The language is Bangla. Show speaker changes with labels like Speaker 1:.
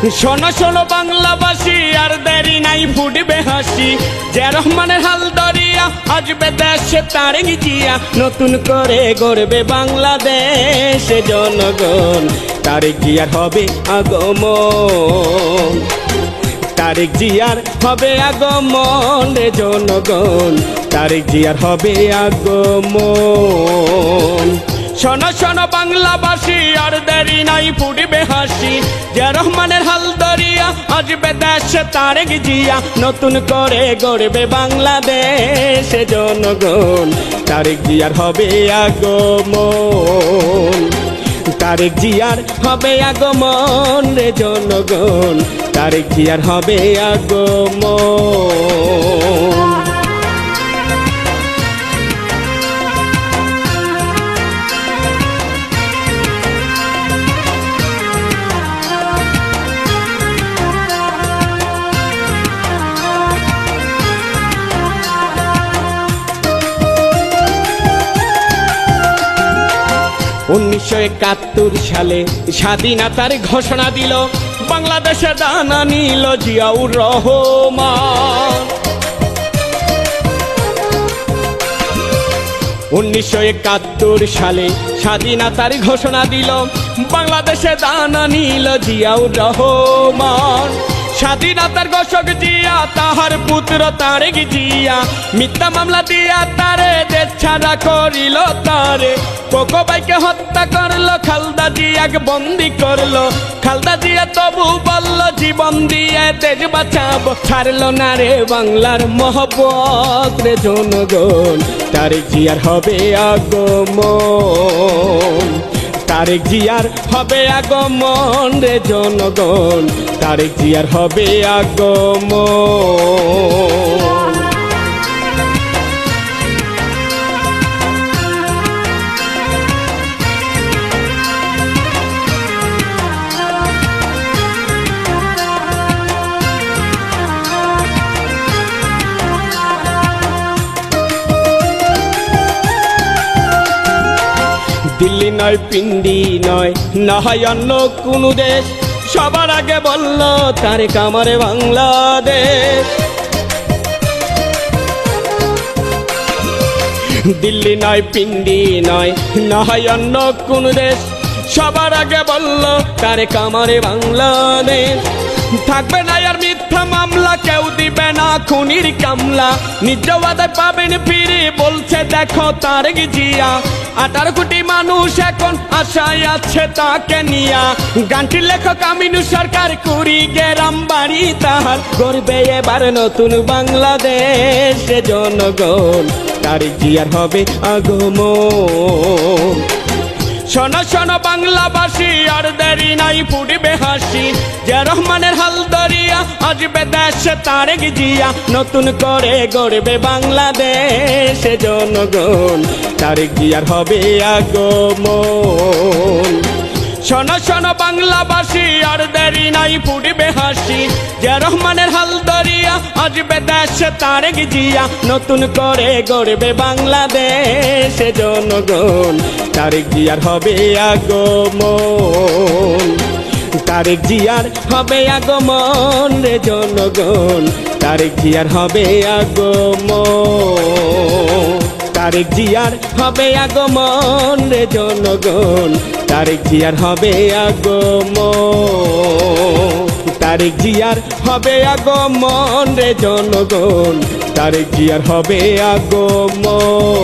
Speaker 1: শোনো শোনো বাংলাবাসী, আর দেরি নাই ফুটবে হাসি। যে রহমানের হাল ধরিয়া আসবে দেশে তারেক জিয়া, নতুন করে গড়বে বাংলাদেশ জনগণ। তারেক জিয়ার হবে আগমন, তারেক জিয়ার হবে আগমন রে জনগণ, তারেক জিয়ার হবে আগমন। শোনো শোনো বাংলাবাসী, আর দেরি নাই ফুটবে হাসি। যে রহমানের হাল ধরিয়া আসবে দেশে তারেক জিয়া, নতুন করে গড়বে বাংলাদেশ জনগণ। তারেক জিয়ার হবে আগমন, তারেক জিয়ার হবে আগমন রে জনগণ, তারেক জিয়ার হবে আগমন। 1971 সালে স্বাধীনতার ঘোষণা দিল, বাংলাদেশে দানা নিল জিয়াউর রহমান। 1971 সালে স্বাধীনতার ঘোষণা দিল, বাংলাদেশে দানা নিল জিয়াউর রহমান। স্বাধীনতার ঘোষক জিয়া, তাহার পুত্র তারেক জিয়া, মিথ্যা মামলা দিয়া তারে দেশ ছাড়া করিল তারে। কোকো ভাইকে হত্যা করলো, খালদা জিয়াকে বন্দি করলো। খালদা জিয়া তবু বলল জীবন দিয়ে দেশ বাঁচাবো, ছাড়লো না রে বাংলার মহব্বত রে জনগণ। তারেক জিয়ার হবে আগমন, তারেক জিয়ার হবে আগমন রে জনগণ, তারেক জিয়ার হবে আগমন। দিল্লি নয়, পিন্ডি নয়, না হয় অন্য কোনো দেশ, সবার আগে বলল তারেক আমারে বাংলাদেশ। দিল্লি নয়, পিন্ডি নয়, না হয় অন্য কোনো দেশ, সবার আগে বলল তারেক আমারে বাংলাদেশ। থাকবে না আর মিথ্যা মামলা, কেউ দিবে না খুনির কামলা, নিজ ওয়াদায় পাবেন ফিরে বলছে দেখো তারেক জিয়া। 18 কোটি মানুষ এখন আশায় আছে তাকে নিয়া, গানটির লেখক আমিনু সরকার, কুড়ি গ্রাম বাড়ি তাহার, গড়বে এবার নতুন বাংলাদেশ জনগণ। তারেক জিয়ার হবে আগমন। শোনো শোনো বাংলাবাসী, আর দেরি নাই ফুটবে হাসি। যে রহমানের হাল ধরিয়া আসবে দেশে তারেক জিয়া, নতুন করে গড়বে বাংলাদেশ জনগণ। তারেক জিয়ার হবে আগমন। শোনো শোনো বাংলাবাসী, আর দেরি নাই ফুটবে হাসি। যে রহমানের হাল ধরিয়া আসবে দেশে তারেক জিয়া, নতুন করে গড়বে বাংলাদেশ জনগণ। তারেক জিয়ার হবে আগমন, তারেক জিয়ার হবে আগমন রে জনগণ, তারেক জিয়ার হবে আগমন। তারেক জিয়ার হবে আগমন রে জনগণ, তারেক জিয়ার হবে আগমন। তারেক জিয়ার হবে আগমন রে জনগণ, তারেক জিয়ার হবে আগমন।